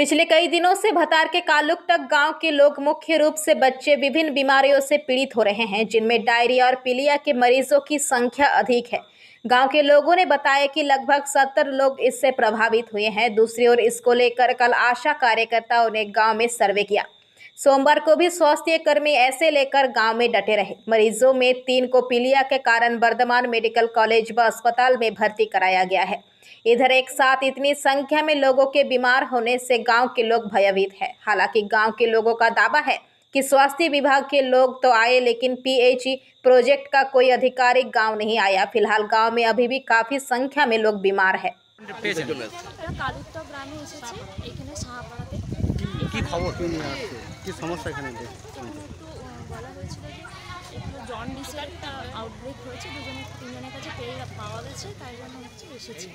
पिछले कई दिनों से भतार के कालुकटक गांव के लोग मुख्य रूप से बच्चे विभिन्न बीमारियों से पीड़ित हो रहे हैं, जिनमें डायरिया और पीलिया के मरीजों की संख्या अधिक है। गांव के लोगों ने बताया कि लगभग 70 लोग इससे प्रभावित हुए हैं। दूसरी ओर इसको लेकर कल आशा कार्यकर्ताओं ने गांव में सर्वे किया। सोमवार को भी स्वास्थ्य कर्मी ऐसे लेकर गांव में डटे रहे। मरीजों में 3 को पीलिया के कारण बर्धमान मेडिकल कॉलेज व अस्पताल में भर्ती कराया गया है। इधर एक साथ इतनी संख्या में लोगों के बीमार होने से गांव के लोग भयभीत हैं। हालांकि गांव के लोगों का दावा है कि स्वास्थ्य विभाग के लोग तो आए, लेकिन पीएचई प्रोजेक्ट का कोई अधिकारी गांव नहीं आया। फिलहाल गांव में अभी भी काफी संख्या में लोग बीमार हैं।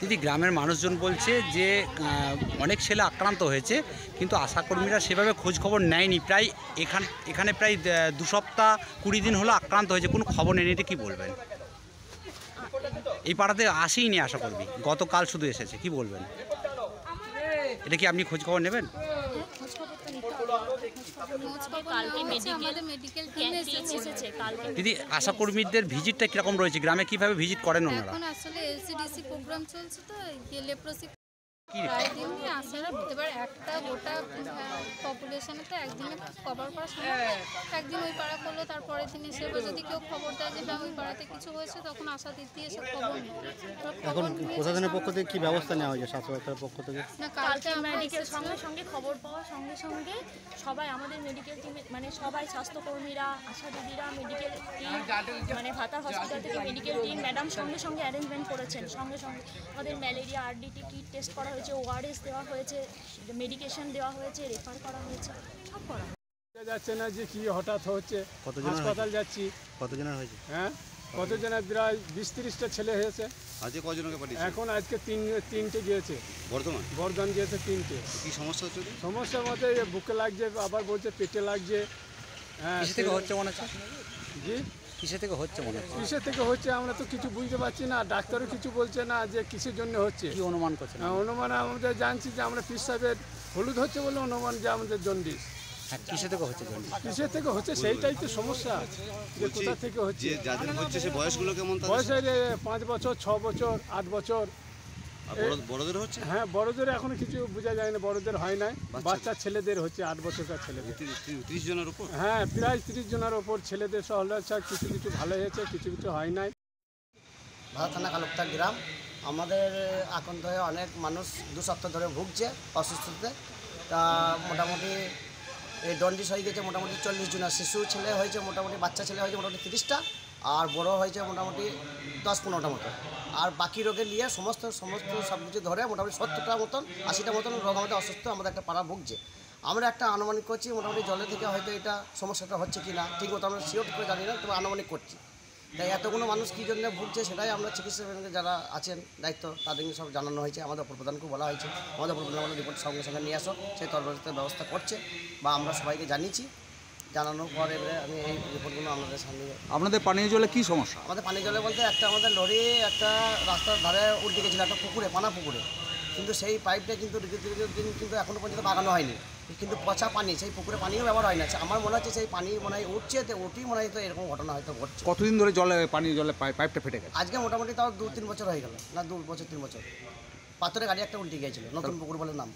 দিদি, গ্রামের মানুষজন বলছে যে অনেক ছেলে আক্রান্ত হয়েছে, কিন্তু আশাকর্মীরা সেভাবে খোঁজ খবর নেয়নি। প্রায় এখানে প্রায় 2 সপ্তাহ 20 দিন হলো আক্রান্ত হয়েছে, কোনো খবর নেই। এটা কি বলবেন? এই পাড়াতে আসেইনি আশাকর্মী, গতকাল শুধু এসেছে, কি বলবেন? এটা কি আপনি খোঁজ খবর নেবেন? দিদি, আশাকর্মীদের ভিজিটটা কিরকম রয়েছে? গ্রামে কিভাবে ভিজিট করেন ওনারা? এখন আসলে এলসিডিসি প্রোগ্রাম চলছে, তো লেপ্রোসি প্রায় দিনই আসে। এবার একটা গোটা পপুলেশনে তো একদিনে কভার করা সম্ভব। একদিন ওই পাড়া করলো, তারপরের দিন এসে যদি কেউ খবর দেয় যে ওই পাড়াতে কিছু হয়েছে, তখন আশা দিতে এসে খবর নেই। এখন প্রশাসনের পক্ষ থেকে কি ব্যবস্থা নেওয়া হয়েছে? স্বাস্থ্য দপ্তরের পক্ষ থেকে না, কালকে মেডিকেল সঙ্গে খবর পাওয়ার সঙ্গে সবাই আমাদের মেডিকেল টিমে, মানে সবাই স্বাস্থ্যকর্মীরা, আশা দিদিরা, মেডিকেল টিম, মানে ভাতার হসপিটাল থেকে মেডিকেল টিম ম্যাডাম সঙ্গে অ্যারেঞ্জমেন্ট করেছেন। সঙ্গে আমাদের ম্যালেরিয়া আরডিটি কিট টেস্ট করা হয়েছে, ওআরএস দেওয়া হয়েছে, মেডিকেশন দেওয়া হয়েছে, রেফার করা হয়েছে, সব করা যাচ্ছে না যে কি হঠাৎ হচ্ছে। হাসপাতাল যাচ্ছি। কতজনের হয়েছে? হ্যাঁ, কতজনের? প্রায় 20-30টা ছেলে হয়েছে। আজকে কজনকে পাঠিয়েছে? এখন আজকে তিনটে গিয়েছে। বর্ধমান গিয়েছে 3টে। কি সমস্যা হচ্ছে? সমস্যার মধ্যে বুকে লাগছে, আবার বলছে পেটে লাগছে। হ্যাঁ, কিসে থেকে হচ্ছে মনে হচ্ছে? জি, কিসে থেকে হচ্ছে মনে হচ্ছে? কিসের থেকে হচ্ছে আমরা তো কিছু বুঝতে পারছি না। ডাক্তারও কিছু বলছে না যে কিসের জন্য হচ্ছে। কি অনুমান করছেন? অনুমান আমাদের জানছি যে আমরা পীর সাহেবের হলুদ হচ্ছে বলে অনুমান যে আমাদের জন্ডিস। কিসে থেকে হচ্ছে জন্ডিস? কিসের থেকে হচ্ছে সেইটাই তো সমস্যা, যে কোথা থেকে হচ্ছে। যাদের হচ্ছে সে বয়সগুলো কেমন? বয়স 5 বছর, 6 বছর, 8 বছর। বড়দের হচ্ছে? হ্যাঁ, বড়দের এখনো কিছু বোঝা যায় না, বড়দের হয় নাই। বাচ্চা ছেলেদের হচ্ছে, 8 বছরকার ছেলেদের। 30 জনের উপর? হ্যাঁ, প্রায় 30 জনের উপর ছেলেদের সহ কিছু ভালো হয়েছে, কিছু হয় নাই। ভাতা থানা কালুকটক গ্রাম। আমাদের আক্রান্ত হয়ে অনেক মানুষ 2 সপ্তাহ ধরে ভুগছে অসুস্থতে। তা মোটামুটি এই জন্ডিস হয়ে গেছে মোটামুটি 40 জনের। শিশু ছেলে হয়েছে মোটামুটি, বাচ্চা ছেলে হয়েছে মোটামুটি 30টা, আর বড় হয়েছে মোটামুটি 10-15টা মতো। আর বাকি রোগে নিয়ে সমস্ত সব কিছু ধরে মোটামুটি 70টা মতন 80টা মতন রোগ আমাদের অসুস্থ আমাদের একটা পাড়া ভুগছে। আমরা একটা আনুমানিক করছি, মোটামুটি জলের থেকে হয়তো এটা সমস্যাটা হচ্ছে কি না ঠিক মতো আমরা শিওর করে জানি না, তবে আনুমানিক করছি। তাই এতগুলো মানুষ কী জন্য ভুগছে সেটাই আমরা চিকিৎসা যারা আছেন দায়িত্ব তাদেরকে সব জানানো হয়েছে। আমাদের প্রধানকেও বলা হয়েছে, আমাদের প্রধান রিপোর্ট সঙ্গে নিয়ে আসো, সেই তরবারিতে ব্যবস্থা করছে বা আমরা সবাইকে জানিয়েছি। জানানোর পর এবারে আমি এই রিপোর্টগুলো আমাদের সামনে। আপনাদের পানীয় জলে কি সমস্যা? আমাদের পানীয় জলে বলতে একটা আমাদের লরি একটা রাস্তার ধারে উল্টে গেছিলো, একটা পুকুরে, পানা পুকুরে। কিন্তু সেই পাইপটা কিন্তু এখনও পর্যন্ত বাগানো হয়নি, কিন্তু পচা পানি, সেই পুকুরে পানিও ব্যবহার হয় না। আমার মনে হচ্ছে সেই পানি মনে হয় উঠছে, তো ওটি মনে হয় তো এরকম ঘটনা হয়তো ঘটছে। কতদিন ধরে পানীয় জলে পাইপটা ফেটে গেছে? আজকে মোটামুটি তাও 2-3 বছর হয়ে গেল, না 2 বছর 3 বছর। পাথরে গাড়ি একটা উল্টে গিয়েছিল, নতুন পুকুর বলে নাম।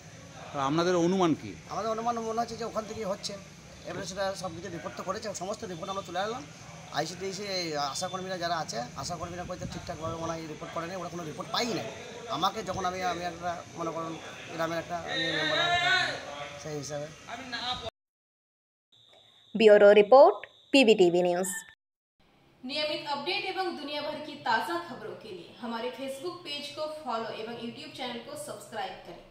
আপনাদের অনুমান কি? আমাদের অনুমান মনে হচ্ছে যে ওখান থেকেই হচ্ছে। এবারে সেটা সব কিছু রিপোর্ট তো করেছে, সমস্ত রিপোর্ট আমরা তুলে আনলাম। আইসিতে এসে আশাকর্মীরা যারা আছে, আশাকর্মীরা হয়তো ঠিকঠাকভাবে মনে হয় রিপোর্ট করেনি, ওরা কোনো রিপোর্ট পাই না। আমাকে যখন আমি একটা মনে করুন গ্রামের একটা মেম্বার, সেই হিসাবে। Bureau report, PBTV news. नियमित अपडेट एवं दुनिया भर की ताज़ा खबरों के लिए हमारे फेसबुक पेज को फॉलो एवं यूट्यूब चैनल को सब्सक्राइब करें।